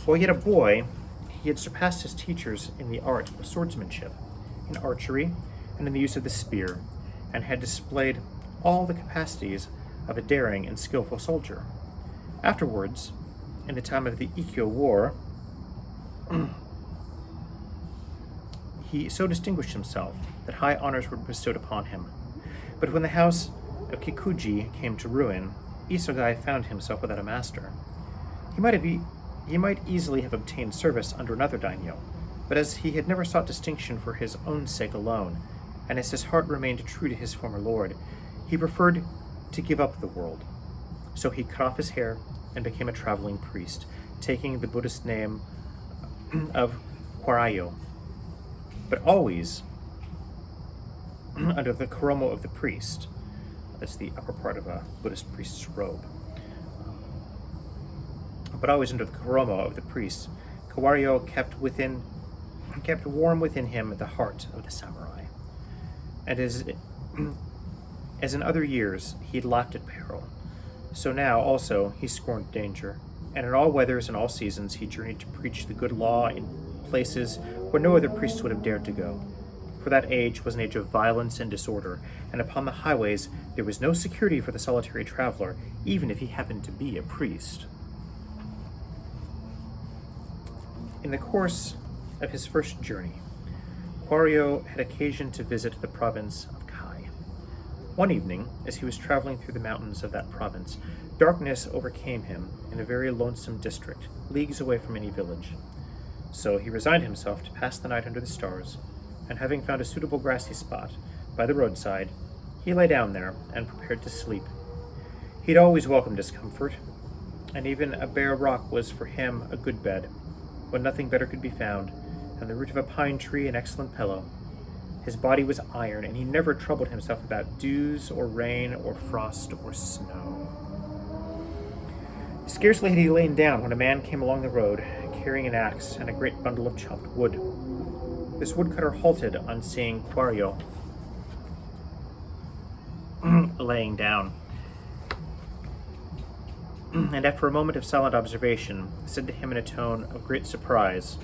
While yet a boy, he had surpassed his teachers in the art of swordsmanship, in archery, and in the use of the spear, and had displayed all the capacities of a daring and skillful soldier. Afterwards, in the time of the Ikkyo War, he so distinguished himself that high honors were bestowed upon him. But when the house of Kikuji came to ruin, Isogai found himself without a master. He might easily have obtained service under another daimyo, but as he had never sought distinction for his own sake alone, and as his heart remained true to his former lord, he preferred to give up the world. So he cut off his hair and became a traveling priest, taking the Buddhist name of Kwarayo, but always under the koromo of the priest. That's the upper part of a Buddhist priest's robe. But always under the koromo of the priest, Kwarayo kept warm within him the heart of the samurai. And as in other years he had laughed at peril, so now also he scorned danger, and in all weathers and all seasons he journeyed to preach the good law in places where no other priest would have dared to go. For that age was an age of violence and disorder, and upon the highways there was no security for the solitary traveler, even if he happened to be a priest. In the course of his first journey, Kwarayo had occasion to visit the province of Kai. One evening, as he was traveling through the mountains of that province, darkness overcame him in a very lonesome district, leagues away from any village. So he resigned himself to pass the night under the stars, and having found a suitable grassy spot by the roadside, he lay down there and prepared to sleep. He had always welcomed discomfort, and even a bare rock was for him a good bed, when nothing better could be found, and the root of a pine tree an excellent pillow. His body was iron, and he never troubled himself about dews or rain or frost or snow. Scarcely had he lain down when a man came along the road, carrying an axe and a great bundle of chopped wood. This woodcutter halted on seeing Kwarayo laying down, and after a moment of silent observation, said to him in a tone of great surprise,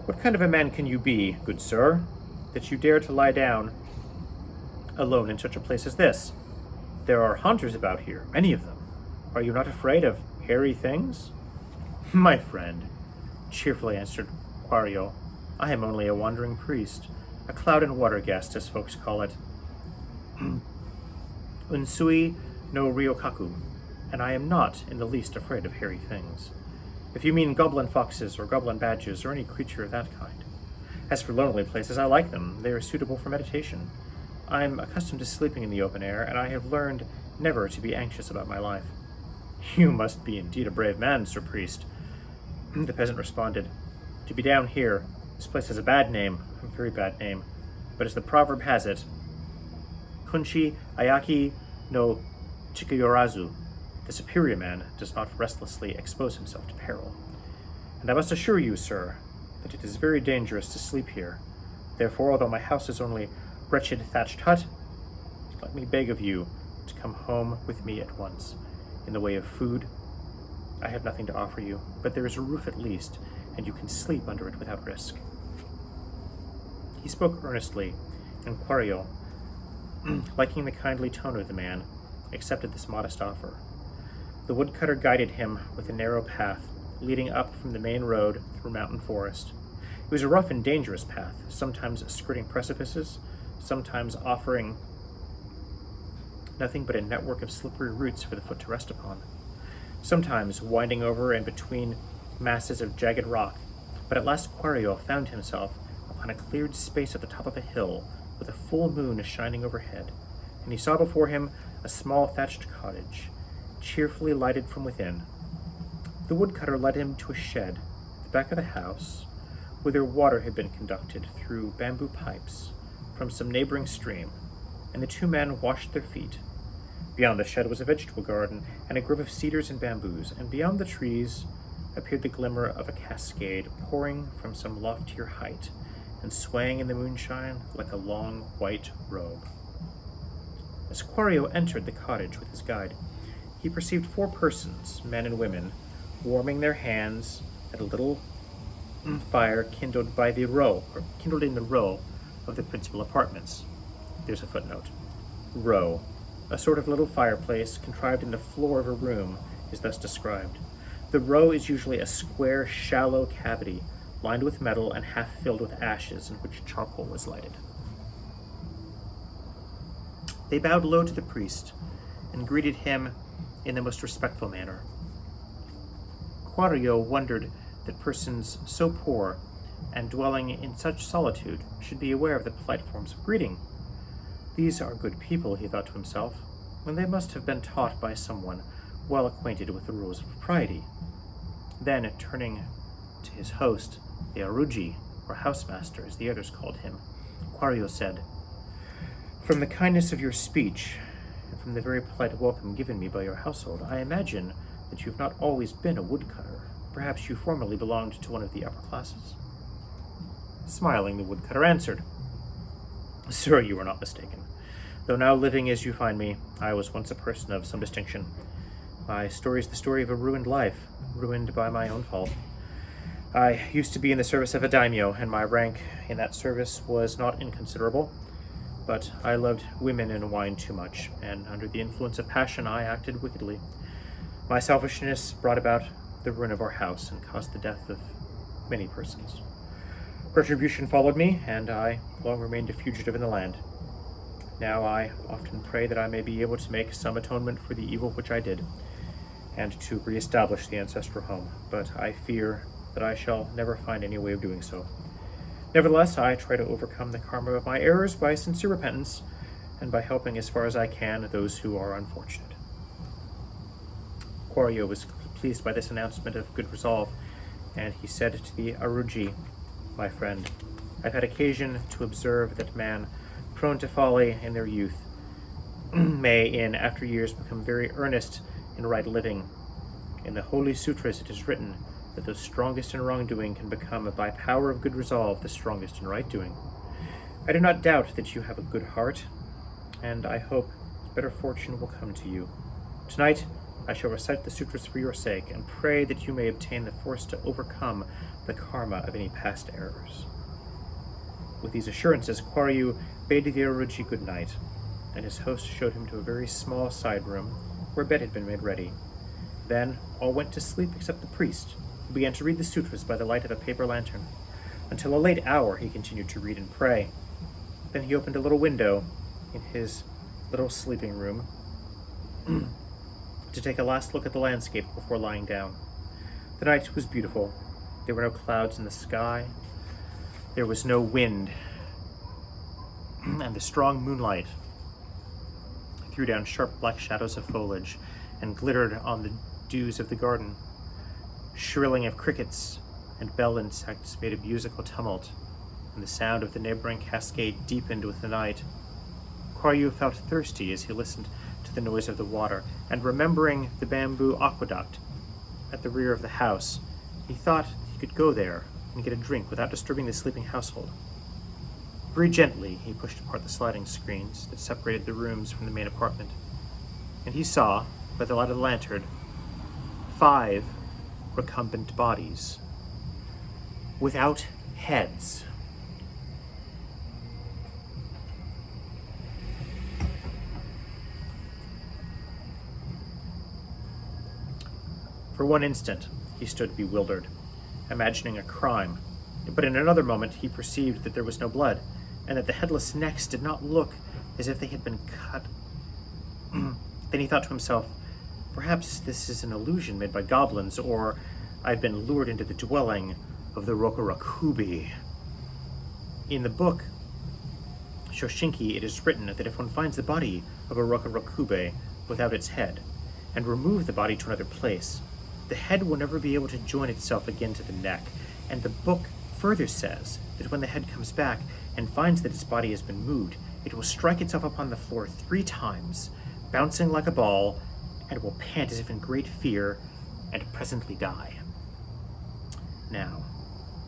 "What kind of a man can you be, good sir, that you dare to lie down alone in such a place as this? There are haunters about here, many of them. Are you not afraid of hairy things?" "My friend," cheerfully answered Kwarayo, "I am only a wandering priest, a cloud and water guest, as folks call it. Unsui no Ryokaku, and I am not in the least afraid of hairy things. If you mean goblin foxes or goblin badgers or any creature of that kind. As for lonely places, I like them. They are suitable for meditation. I am accustomed to sleeping in the open air, and I have learned never to be anxious about my life." "You must be indeed a brave man, Sir Priest," the peasant responded. "To be down here, this place has a bad name, a very bad name, but as the proverb has it, Kunshi Ayaki no Chikayorazu, the superior man does not restlessly expose himself to peril. And I must assure you, sir, that it is very dangerous to sleep here. Therefore, although my house is only wretched thatched hut, let me beg of you to come home with me at once. In the way of food, I have nothing to offer you, but there is a roof at least, and you can sleep under it without risk." He spoke earnestly, and Kwarayo, liking the kindly tone of the man, accepted this modest offer. The woodcutter guided him with a narrow path leading up from the main road through mountain forest. It was a rough and dangerous path, sometimes skirting precipices, sometimes offering nothing but a network of slippery roots for the foot to rest upon, sometimes winding over and between masses of jagged rock, but at last Kwarayo found himself upon a cleared space at the top of a hill with a full moon shining overhead, and he saw before him a small thatched cottage, cheerfully lighted from within. The woodcutter led him to a shed at the back of the house, whither water had been conducted through bamboo pipes from some neighboring stream, and the two men washed their feet. Beyond the shed was a vegetable garden and a grove of cedars and bamboos, and beyond the trees appeared the glimmer of a cascade pouring from some loftier height, and swaying in the moonshine like a long white robe. As Quario entered the cottage with his guide, he perceived 4 persons, men and women, warming their hands at a little fire kindled in the row of the principal apartments. There's a footnote. Row, a sort of little fireplace contrived in the floor of a room, is thus described. The row is usually a square, shallow cavity lined with metal and half filled with ashes in which charcoal was lighted. They bowed low to the priest and greeted him in the most respectful manner. Quario wondered that persons so poor and dwelling in such solitude should be aware of the polite forms of greeting. These are good people, he thought to himself, and they must have been taught by someone well acquainted with the rules of propriety. Then, turning to his host, the Aruji, or housemaster as the others called him, Quario said, "From the kindness of your speech, and from the very polite welcome given me by your household, I imagine that you have not always been a woodcutter. Perhaps you formerly belonged to one of the upper classes." Smiling, the woodcutter answered, "Sir, you are not mistaken. Though now living as you find me, I was once a person of some distinction. My story is the story of a ruined life, ruined by my own fault. I used to be in the service of a daimyo, and my rank in that service was not inconsiderable. But I loved women and wine too much, and under the influence of passion I acted wickedly. My selfishness brought about the ruin of our house and caused the death of many persons. Retribution followed me, and I long remained a fugitive in the land. Now I often pray that I may be able to make some atonement for the evil which I did, and to re-establish the ancestral home, but I fear that I shall never find any way of doing so. Nevertheless, I try to overcome the karma of my errors by sincere repentance, and by helping as far as I can those who are unfortunate." Quario was pleased by this announcement of good resolve, and he said to the Aruji, "My friend, I've had occasion to observe that man, prone to folly in their youth, may in after years become very earnest in right living. In the Holy Sutras it is written that the strongest in wrongdoing can become, by power of good resolve, the strongest in right doing. I do not doubt that you have a good heart, and I hope better fortune will come to you. Tonight I shall recite the sutras for your sake, and pray that you may obtain the force to overcome the karma of any past errors." With these assurances, Quario bade the Aruji good night, and his host showed him to a very small side room where a bed had been made ready. Then all went to sleep except the priest, who began to read the sutras by the light of a paper lantern. Until a late hour he continued to read and pray. Then he opened a little window in his little sleeping room to take a last look at the landscape before lying down. The night was beautiful. There were no clouds in the sky. There was no wind, and the strong moonlight threw down sharp black shadows of foliage and glittered on the dews of the garden. Shrilling of crickets and bell insects made a musical tumult, and the sound of the neighboring cascade deepened with the night. Quario felt thirsty as he listened to the noise of the water, and remembering the bamboo aqueduct at the rear of the house, he thought he could go there and get a drink without disturbing the sleeping household. Very gently, he pushed apart the sliding screens that separated the rooms from the main apartment, and he saw, by the light of the lantern, 5 recumbent bodies, without heads. For one instant, he stood bewildered, imagining a crime, but in another moment he perceived that there was no blood, and that the headless necks did not look as if they had been cut. Then he thought to himself, perhaps this is an illusion made by goblins, or I've been lured into the dwelling of the Rokurokube. In the book Shoshinki, it is written that if one finds the body of a Rokurokube without its head, and remove the body to another place, the head will never be able to join itself again to the neck. And the book further says that when the head comes back and finds that its body has been moved, it will strike itself upon the floor 3 times, bouncing like a ball, and will pant as if in great fear, and presently die. Now,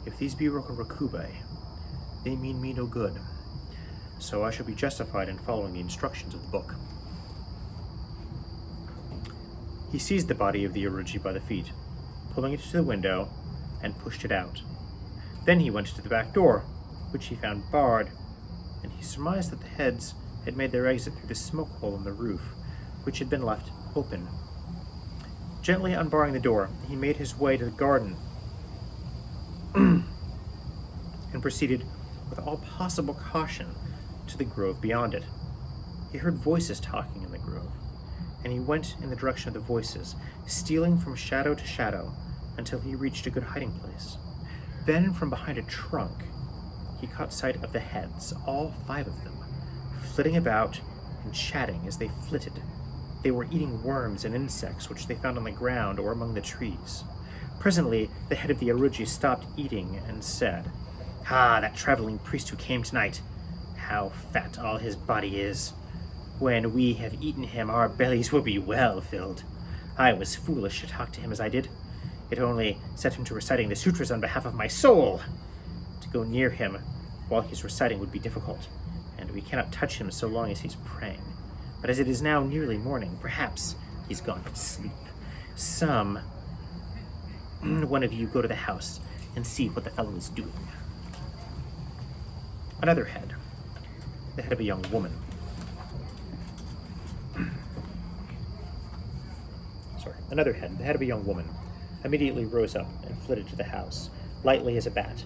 if these be Rokurokube, they mean me no good, so I shall be justified in following the instructions of the book. He seized the body of the Uruji by the feet, pulling it to the window, and pushed it out. Then he went to the back door, which he found barred, and he surmised that the heads had made their exit through the smoke hole in the roof, which had been left open. Gently unbarring the door, he made his way to the garden and proceeded with all possible caution to the grove beyond it. He heard voices talking in the grove, and he went in the direction of the voices, stealing from shadow to shadow until he reached a good hiding place. Then, from behind a trunk, he caught sight of the heads, all 5 of them, flitting about and chatting as they flitted. They were eating worms and insects which they found on the ground or among the trees. Presently, the head of the Uruji stopped eating and said, "Ah, that traveling priest who came tonight. How fat all his body is. When we have eaten him, our bellies will be well filled. I was foolish to talk to him as I did. It only set him to reciting the sutras on behalf of my soul. To go near him while he's reciting would be difficult, and we cannot touch him so long as he's praying. But as it is now nearly morning, perhaps he's gone to sleep. One of you go to the house and see what the fellow is doing." Another head, the head of a young woman. Another head, the head of a young woman, immediately rose up and flitted to the house, lightly as a bat.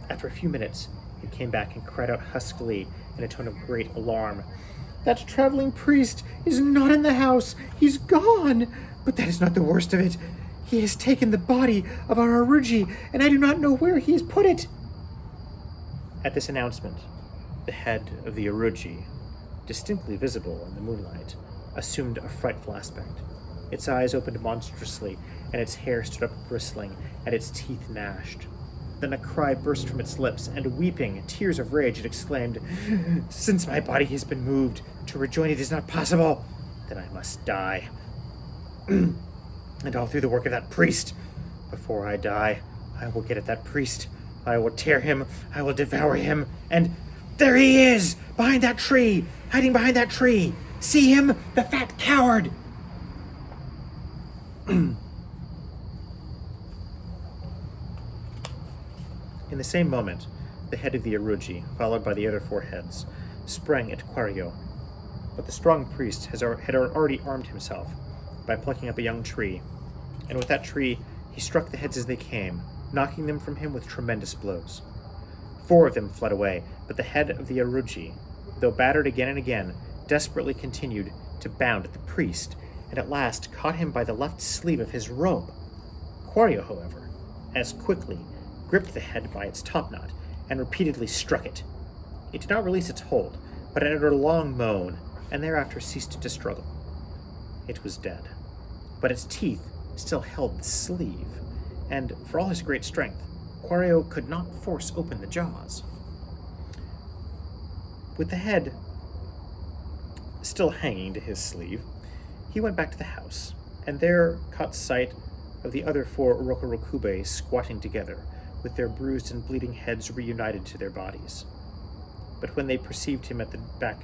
After a few minutes, it came back and cried out huskily in a tone of great alarm, "That traveling priest is not in the house! He's gone! But that is not the worst of it. He has taken the body of our Uruji, and I do not know where he has put it." At this announcement, the head of the Uruji, distinctly visible in the moonlight, assumed a frightful aspect. Its eyes opened monstrously, and its hair stood up bristling, and its teeth gnashed. Then a cry burst from its lips, and weeping, tears of rage, it exclaimed, "Since my body has been moved, to rejoin it is not possible. Then I must die. And all through the work of that priest. Before I die, I will get at that priest. I will tear him, I will devour him, and there he is! Behind that tree! Hiding behind that tree! See him? The fat coward!" In the same moment, the head of the Uruji, followed by the other 4 heads, sprang at Quario. But the strong priest had already armed himself by plucking up a young tree, and with that tree he struck the heads as they came, knocking them from him with tremendous blows. 4 of them fled away, but the head of the Uruji, though battered again and again, desperately continued to bound at the priest, and at last caught him by the left sleeve of his robe. Quario, however, as quickly gripped the head by its topknot and repeatedly struck it. It did not release its hold, but it uttered a long moan, and thereafter ceased to struggle. It was dead, but its teeth still held the sleeve, and for all his great strength, Quario could not force open the jaws. With the head still hanging to his sleeve, he went back to the house, and there caught sight of the other 4 Rokurokube squatting together, with their bruised and bleeding heads reunited to their bodies. But when they perceived him at the back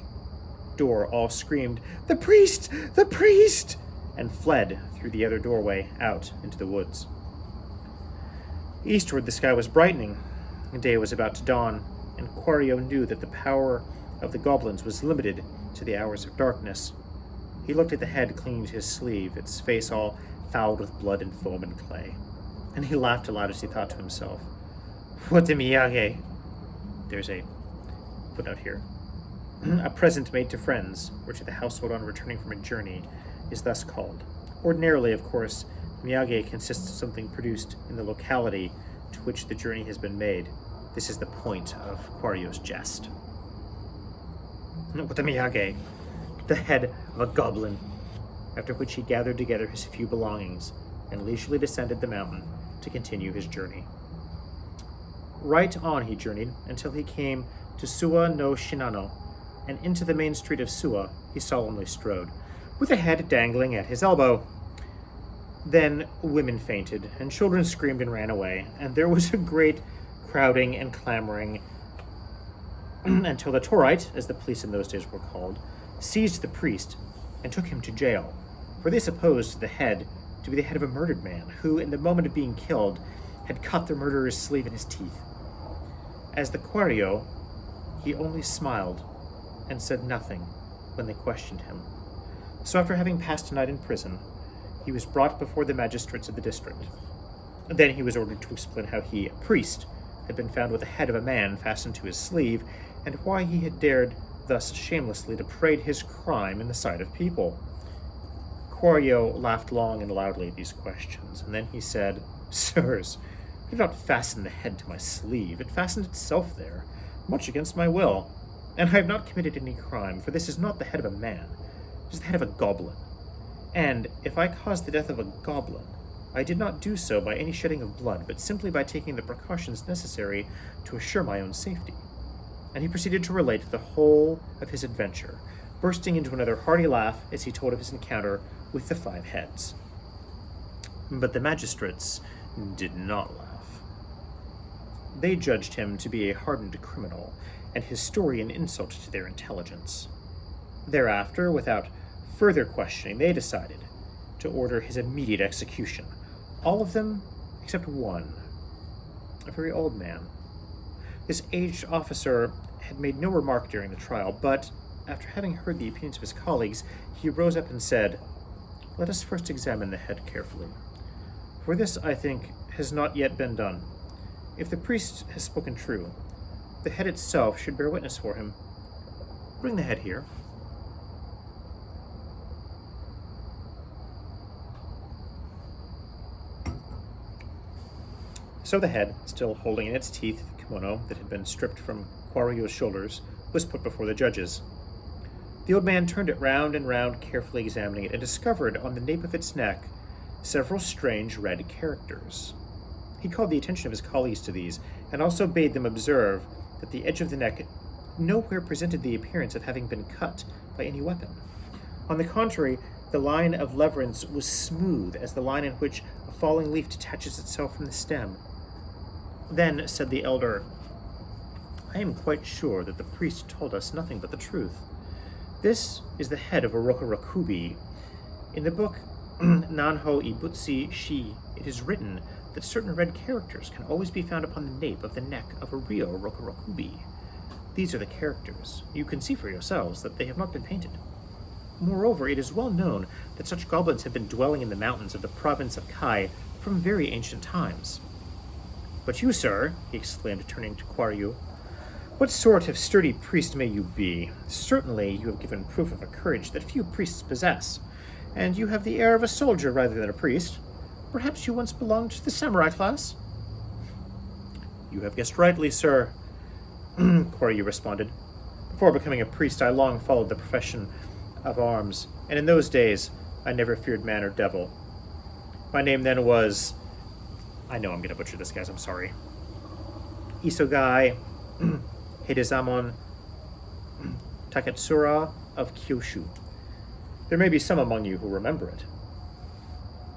door, all screamed, "The priest! The priest!" and fled through the other doorway out into the woods. Eastward the sky was brightening, and day was about to dawn, and Quario knew that the power of the goblins was limited to the hours of darkness. He looked at the head clinging to his sleeve, its face all fouled with blood and foam and clay, and he laughed aloud as he thought to himself, "What a miyage!" There's a footnote here. A present made to friends, or to the household on returning from a journey, is thus called. Ordinarily, of course, miyage consists of something produced in the locality to which the journey has been made. This is the point of Quario's jest. What a miyage! The head of a goblin! After which he gathered together his few belongings and leisurely descended the mountain to continue his journey. Right on he journeyed until he came to Suwa no Shinano, and into the main street of Suwa he solemnly strode, with a head dangling at his elbow. Then women fainted, and children screamed and ran away, and there was a great crowding and clamoring until the Torite, as the police in those days were called, seized the priest and took him to jail, for they supposed the head to be the head of a murdered man who, in the moment of being killed, had cut the murderer's sleeve in his teeth. As the Quario, he only smiled and said nothing when they questioned him. So after having passed a night in prison, he was brought before the magistrates of the district. Then he was ordered to explain how he, a priest, had been found with the head of a man fastened to his sleeve, and why he had dared thus shamelessly to parade his crime in the sight of people. Quario laughed long and loudly at these questions, and then he said, "Sirs, I did not fasten the head to my sleeve. It fastened itself there, much against my will. And I have not committed any crime, for this is not the head of a man. It is the head of a goblin. And if I caused the death of a goblin, I did not do so by any shedding of blood, but simply by taking the precautions necessary to assure my own safety." And he proceeded to relate the whole of his adventure, bursting into another hearty laugh as he told of his encounter with the 5 heads. But the magistrates did not laugh. They judged him to be a hardened criminal, and his story an insult to their intelligence. Thereafter, without further questioning, they decided to order his immediate execution. All of them except one, a very old man. This aged officer had made no remark during the trial, but after having heard the opinions of his colleagues, he rose up and said, "Let us first examine the head carefully. For this, I think, has not yet been done. If the priest has spoken true, the head itself should bear witness for him. Bring the head here." So the head, still holding in its teeth the kimono that had been stripped from Quario's shoulders, was put before the judges. The old man turned it round and round, carefully examining it, and discovered on the nape of its neck several strange red characters. He called the attention of his colleagues to these, and also bade them observe that the edge of the neck nowhere presented the appearance of having been cut by any weapon. On the contrary, the line of leverance was smooth as the line in which a falling leaf detaches itself from the stem. Then said the elder, "I am quite sure that the priest told us nothing but the truth. This is the head of a Rokurokube. In the book Nanho Ibutsi Shi, it is written that certain red characters can always be found upon the nape of the neck of a real Rokurokube. These are the characters. You can see for yourselves that they have not been painted. Moreover, it is well known that such goblins have been dwelling in the mountains of the province of Kai from very ancient times. But you, sir," he exclaimed, turning to Quario, "what sort of sturdy priest may you be? Certainly you have given proof of a courage that few priests possess, and you have the air of a soldier rather than a priest. Perhaps you once belonged to the samurai class?" "You have guessed rightly, sir," Quario responded. "Before becoming a priest, I long followed the profession of arms, and in those days I never feared man or devil. My name then was... I know I'm going to butcher this, guys, I'm sorry. Isogai Hidezamon Taketsura of Kyushu. There may be some among you who remember it."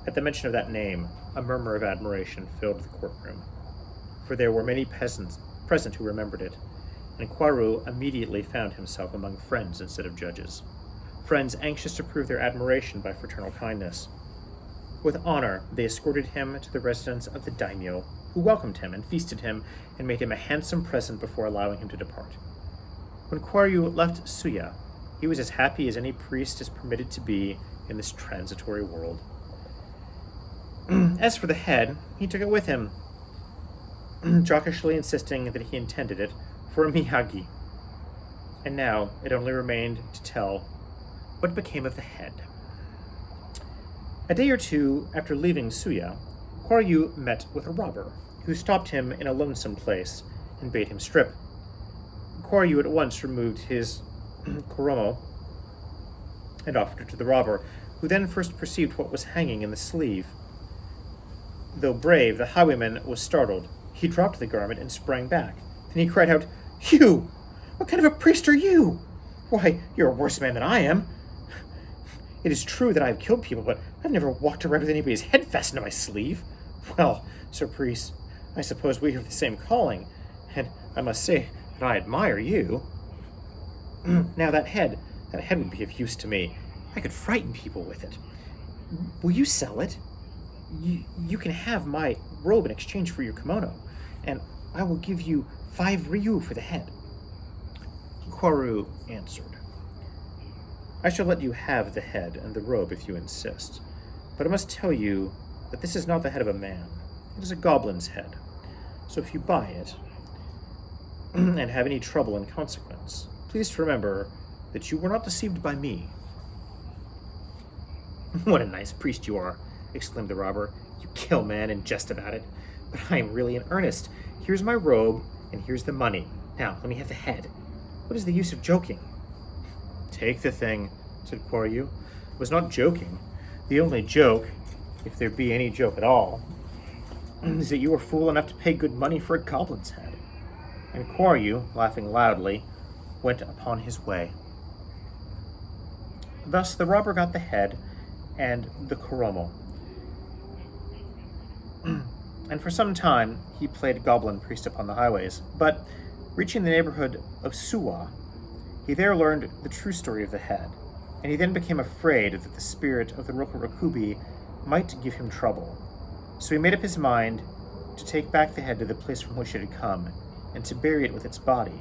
At the mention of that name, a murmur of admiration filled the courtroom, for there were many peasants present who remembered it, and Quaru immediately found himself among friends instead of judges. Friends anxious to prove their admiration by fraternal kindness. With honor, they escorted him to the residence of the daimyo, who welcomed him and feasted him and made him a handsome present before allowing him to depart. When Quaryu left Suya, he was as happy as any priest is permitted to be in this transitory world. As for the head, he took it with him, jockishly insisting that he intended it for a miyagi. And now it only remained to tell what became of the head. A day or two after leaving Suya, Quaryu met with a robber, who stopped him in a lonesome place and bade him strip. Quaryu at once removed his koromo and offered it to the robber, who then first perceived what was hanging in the sleeve. Though brave, the highwayman was startled. He dropped the garment and sprang back. Then he cried out, "You! What kind of a priest are you? Why, you're a worse man than I am. It is true that I have killed people, but I've never walked around with anybody's head fastened to my sleeve. Well, Sir Priest, I suppose we have the same calling, and I must say, but I admire you. Now that head would be of use to me. I could frighten people with it. Will you sell it? You can have my robe in exchange for your kimono, and I will give you 5 ryu for the head. Kwaru answered, I shall let you have the head and the robe if you insist, but I must tell you that this is not the head of a man. It is a goblin's head. So if you buy it, and have any trouble in consequence, please remember that you were not deceived by me. What a nice priest you are, exclaimed the robber. You kill man and jest about it. But I am really in earnest. Here's my robe, and here's the money. Now, let me have the head. What is the use of joking? Take the thing, said Kwaryu. Was not joking. The only joke, if there be any joke at all, is that you were fool enough to pay good money for a goblin's head. And Kwaryu, laughing loudly, went upon his way. Thus the robber got the head and the koromo. And for some time he played goblin priest upon the highways, but reaching the neighborhood of Suwa, he there learned the true story of the head, and he then became afraid that the spirit of the Rokurokube might give him trouble. So he made up his mind to take back the head to the place from which it had come, and to bury it with its body.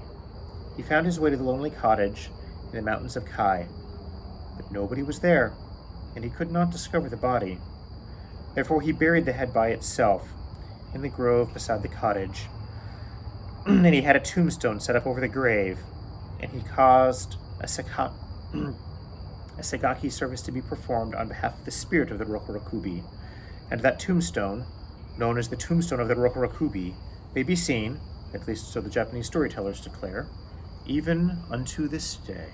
He found his way to the lonely cottage in the mountains of Kai, but nobody was there, and he could not discover the body. Therefore he buried the head by itself in the grove beside the cottage, and he had a tombstone set up over the grave, and he caused a segaki service to be performed on behalf of the spirit of the Rokurokube, and that tombstone, known as the Tombstone of the Rokurokube, may be seen, at least so the Japanese storytellers declare, even unto this day.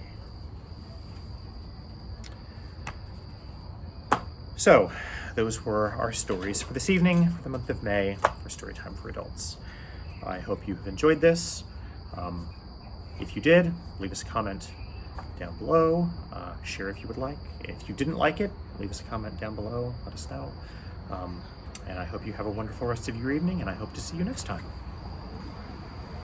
So, those were our stories for this evening, for the month of May, for Storytime for Adults. I hope you have enjoyed this. If you did, leave us a comment down below. Share if you would like. If you didn't like it, leave us a comment down below. Let us know. And I hope you have a wonderful rest of your evening, and I hope to see you next time.